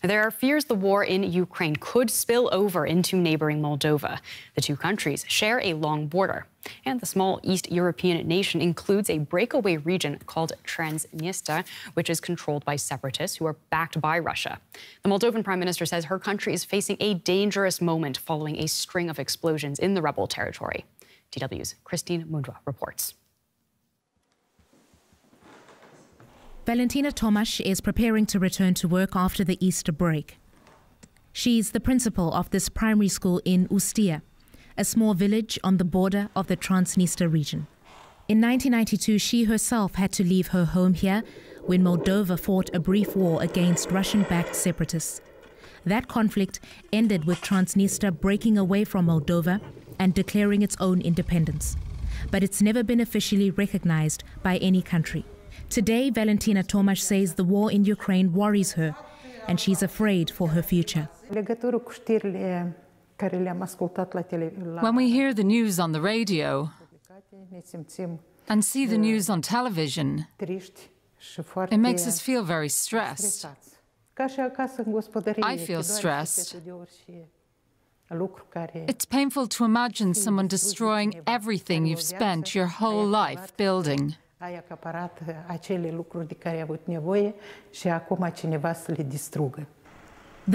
There are fears the war in Ukraine could spill over into neighboring Moldova. The two countries share a long border, and the small East European nation includes a breakaway region called Trans-Dniester, which is controlled by separatists who are backed by Russia. The Moldovan prime minister says her country is facing a dangerous moment following a string of explosions in the rebel territory. DW's Christine Mundra reports. Valentina Tomasz is preparing to return to work after the Easter break. She's the principal of this primary school in Dniester, a small village on the border of the Trans-Dniester region. In 1992, she herself had to leave her home here when Moldova fought a brief war against Russian-backed separatists. That conflict ended with Trans-Dniester breaking away from Moldova and declaring its own independence. But it's never been officially recognized by any country. Today, Valentina Tomasz says the war in Ukraine worries her, and she's afraid for her future. When we hear the news on the radio and see the news on television, it makes us feel very stressed. I feel stressed. It's painful to imagine someone destroying everything you've spent your whole life building. The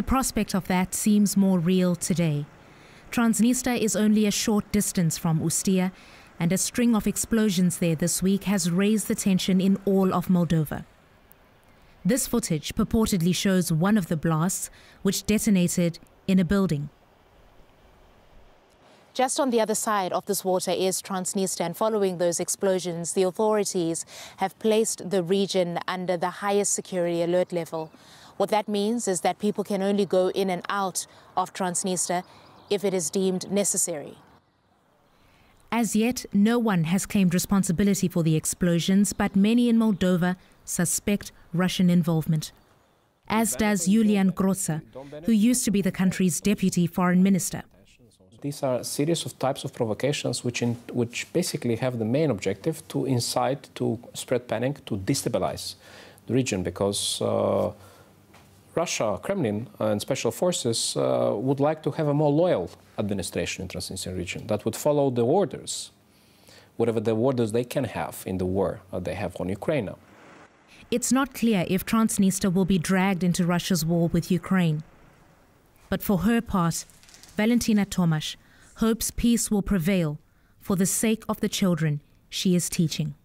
prospect of that seems more real today. Trans-Dniester is only a short distance from Dniester, and a string of explosions there this week has raised the tension in all of Moldova. This footage purportedly shows one of the blasts, which detonated in a building. Just on the other side of this water is Trans-Dniester, and following those explosions, the authorities have placed the region under the highest security alert level. What that means is that people can only go in and out of Trans-Dniester if it is deemed necessary. As yet, no one has claimed responsibility for the explosions, but many in Moldova suspect Russian involvement. As does Julian Groza, who used to be the country's deputy foreign minister. These are a series of types of provocations which basically have the main objective to incite, to spread panic, to destabilize the region, because Russia, Kremlin and special forces would like to have a more loyal administration in the Trans-Dniester region that would follow the orders, whatever the orders they can have in the war they have on Ukraine now. It's not clear if Trans-Dniester will be dragged into Russia's war with Ukraine. But for her part, Valentina Tomasz hopes peace will prevail for the sake of the children she is teaching.